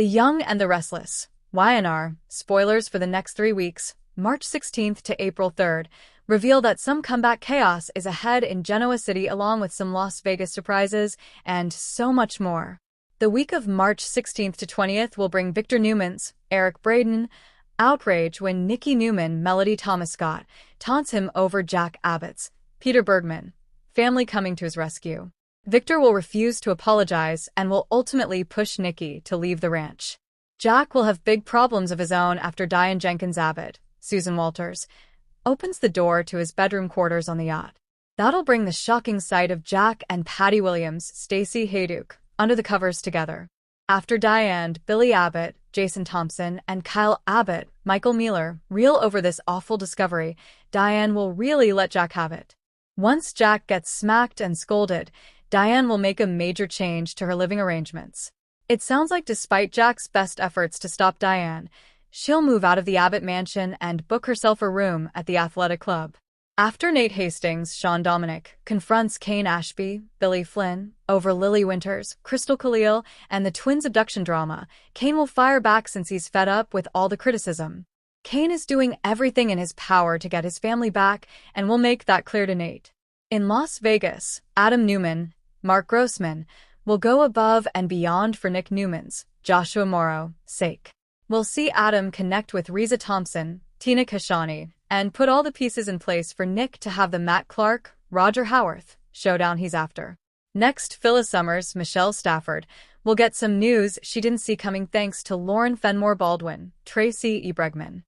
The Young and the Restless. YNR, spoilers for the next 3 weeks, March 16th to April 3rd, reveal that some comeback chaos is ahead in Genoa City along with some Las Vegas surprises and so much more. The week of March 16th to 20th will bring Victor Newman's, Eric Braeden, outrage when Nikki Newman, Melody Thomas Scott, taunts him over Jack Abbott's, Peter Bergman, family coming to his rescue. Victor will refuse to apologize and will ultimately push Nikki to leave the ranch. Jack will have big problems of his own after Diane Jenkins Abbott, Susan Walters, opens the door to his bedroom quarters on the yacht. That'll bring the shocking sight of Jack and Patty Williams, Stacey Hayduke, under the covers together. After Diane, Billy Abbott, Jason Thompson, and Kyle Abbott, Michael Mealer, reel over this awful discovery, Diane will really let Jack have it. Once Jack gets smacked and scolded, Diane will make a major change to her living arrangements. It sounds like despite Jack's best efforts to stop Diane, she'll move out of the Abbott mansion and book herself a room at the athletic club. After Nate Hastings, Sean Dominic, confronts Kane Ashby, Billy Flynn, over Lily Winters, Crystal Khalil, and the twins' abduction drama, Kane will fire back since he's fed up with all the criticism. Kane is doing everything in his power to get his family back and will make that clear to Nate. In Las Vegas, Adam Newman, Mark Grossman, will go above and beyond for Nick Newman's, Joshua Morrow, sake. We'll see Adam connect with Reza Thompson, Tina Kashani, and put all the pieces in place for Nick to have the Matt Clark, Roger Howarth showdown he's after. Next, Phyllis Summers, Michelle Stafford, will get some news she didn't see coming thanks to Lauren Fenmore Baldwin, Tracy E. Bregman.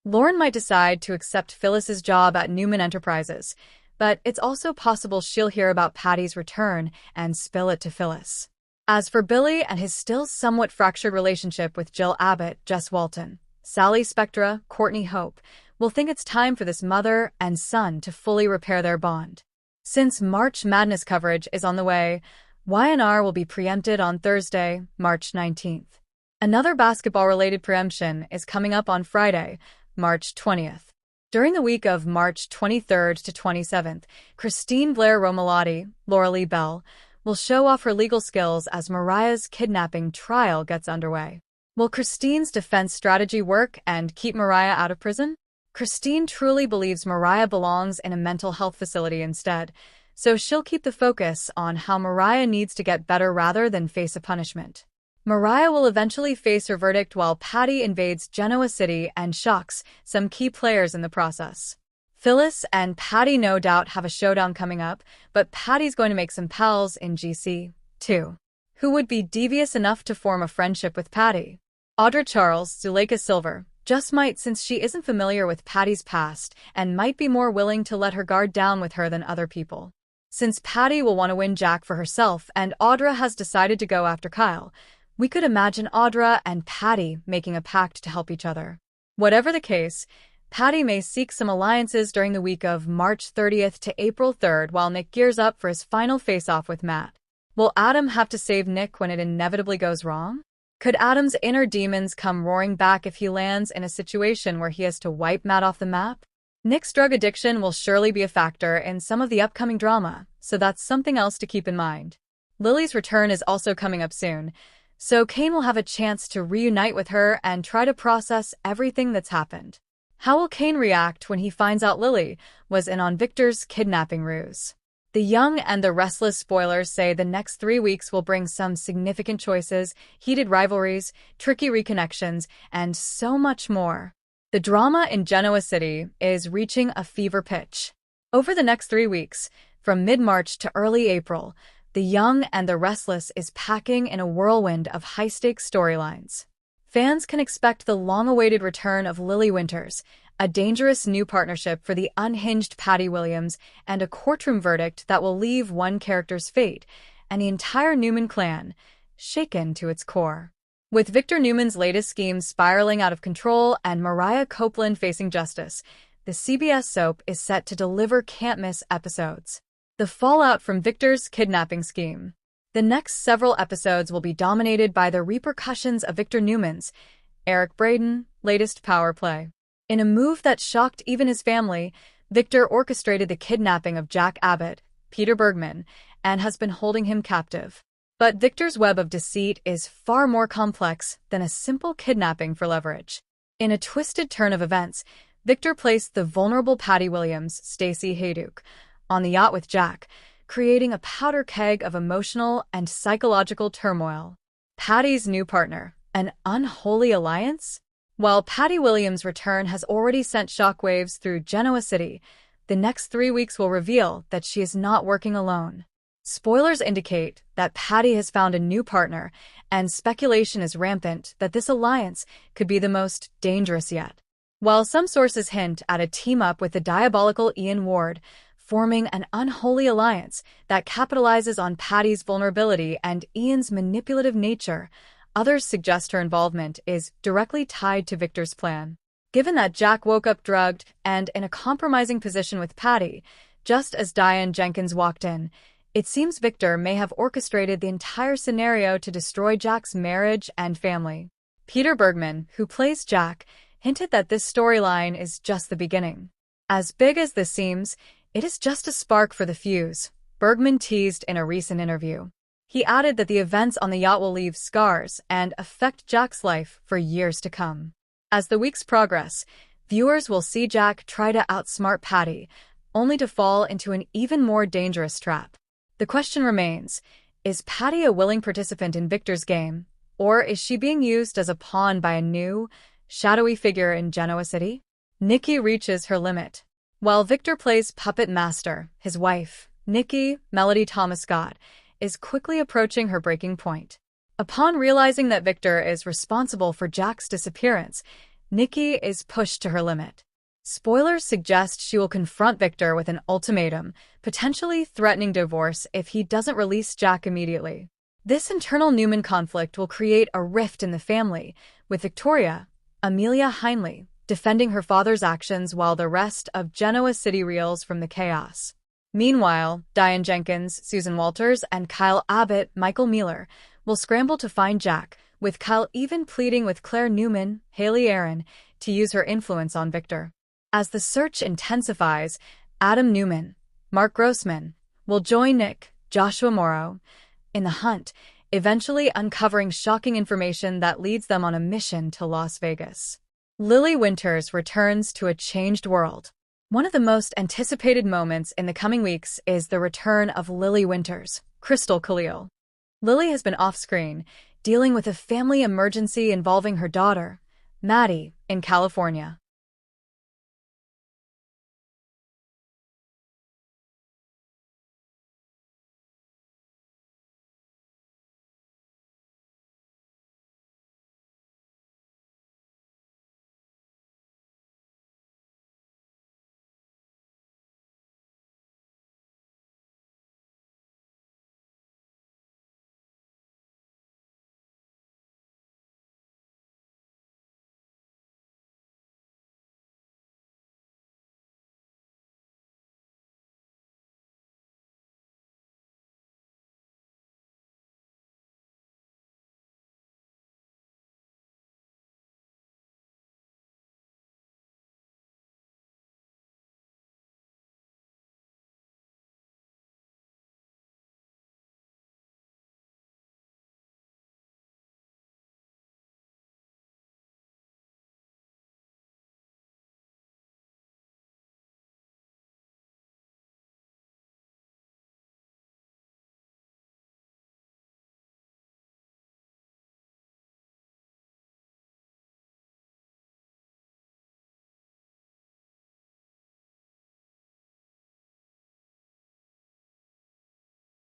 Lauren might decide to accept Phyllis's job at Newman Enterprises, but it's also possible she'll hear about Patty's return and spill it to Phyllis. As for Billy and his still somewhat fractured relationship with Jill Abbott, Jess Walton, Sally Spectra, Courtney Hope, will think it's time for this mother and son to fully repair their bond. Since March Madness coverage is on the way, YNR will be preempted on Thursday, March 19th. Another basketball-related preemption is coming up on Friday, March 20th. During the week of March 23rd to 27th, Christine Blair Romalotti, Laura Lee Bell, will show off her legal skills as Mariah's kidnapping trial gets underway. Will Christine's defense strategy work and keep Mariah out of prison? Christine truly believes Mariah belongs in a mental health facility instead, so she'll keep the focus on how Mariah needs to get better rather than face a punishment. Mariah will eventually face her verdict while Patty invades Genoa City and shocks some key players in the process. Phyllis and Patty no doubt have a showdown coming up, but Patty's going to make some pals in GC, too. Who would be devious enough to form a friendship with Patty? Audra Charles, Zuleika Silver, just might since she isn't familiar with Patty's past and might be more willing to let her guard down with her than other people. Since Patty will want to win Jack for herself and Audra has decided to go after Kyle, we could imagine Audra and Patty making a pact to help each other. Whatever the case, Patty may seek some alliances during the week of March 30th to April 3rd while Nick gears up for his final face-off with Matt. Will Adam have to save Nick when it inevitably goes wrong? Could Adam's inner demons come roaring back if he lands in a situation where he has to wipe Matt off the map? Nick's drug addiction will surely be a factor in some of the upcoming drama, so that's something else to keep in mind. Lily's return is also coming up soon, so Kane will have a chance to reunite with her and try to process everything that's happened. How will Kane react when he finds out Lily was in on Victor's kidnapping ruse? The Young and the Restless spoilers say the next 3 weeks will bring some significant choices, heated rivalries, tricky reconnections, and so much more. The drama in Genoa City is reaching a fever pitch. Over the next 3 weeks, from mid-March to early April, The Young and the Restless is packing in a whirlwind of high-stakes storylines. Fans can expect the long-awaited return of Lily Winters, a dangerous new partnership for the unhinged Patty Williams, and a courtroom verdict that will leave one character's fate and the entire Newman clan shaken to its core. With Victor Newman's latest schemes spiraling out of control and Mariah Copeland facing justice, the CBS soap is set to deliver can't-miss episodes. The fallout from Victor's kidnapping scheme. The next several episodes will be dominated by the repercussions of Victor Newman's, Eric Braeden, latest power play. In a move that shocked even his family, Victor orchestrated the kidnapping of Jack Abbott, Peter Bergman, and has been holding him captive. But Victor's web of deceit is far more complex than a simple kidnapping for leverage. In a twisted turn of events, Victor placed the vulnerable Patty Williams, Stacey Hayduke, on the yacht with Jack, creating a powder keg of emotional and psychological turmoil. Patty's new partner, an unholy alliance? While Patty Williams' return has already sent shockwaves through Genoa City, the next 3 weeks will reveal that she is not working alone. Spoilers indicate that Patty has found a new partner, and speculation is rampant that this alliance could be the most dangerous yet. While some sources hint at a team-up with the diabolical Ian Ward, forming an unholy alliance that capitalizes on Patty's vulnerability and Ian's manipulative nature, others suggest her involvement is directly tied to Victor's plan. Given that Jack woke up drugged and in a compromising position with Patty, just as Diane Jenkins walked in, it seems Victor may have orchestrated the entire scenario to destroy Jack's marriage and family. Peter Bergman, who plays Jack, hinted that this storyline is just the beginning. As big as this seems, it is just a spark for the fuse, Bergman teased in a recent interview. He added that the events on the yacht will leave scars and affect Jack's life for years to come. As the weeks progress, viewers will see Jack try to outsmart Patty, only to fall into an even more dangerous trap. The question remains, is Patty a willing participant in Victor's game, or is she being used as a pawn by a new, shadowy figure in Genoa City? Nikki reaches her limit. While Victor plays puppet master, his wife, Nikki, Melody Thomas Scott, is quickly approaching her breaking point. Upon realizing that Victor is responsible for Jack's disappearance, Nikki is pushed to her limit. Spoilers suggest she will confront Victor with an ultimatum, potentially threatening divorce if he doesn't release Jack immediately. This internal Newman conflict will create a rift in the family, with Victoria, Amelia Heinley, defending her father's actions while the rest of Genoa City reels from the chaos. Meanwhile, Diane Jenkins, Susan Walters, and Kyle Abbott, Michael Mealer, will scramble to find Jack, with Kyle even pleading with Claire Newman, Haley Aaron, to use her influence on Victor. As the search intensifies, Adam Newman, Mark Grossman, will join Nick, Joshua Morrow, in the hunt, eventually uncovering shocking information that leads them on a mission to Las Vegas. Lily Winters returns to a changed world. One of the most anticipated moments in the coming weeks is the return of Lily Winters, Crystal Khalil. Lily has been off-screen, dealing with a family emergency involving her daughter, Maddie, in California.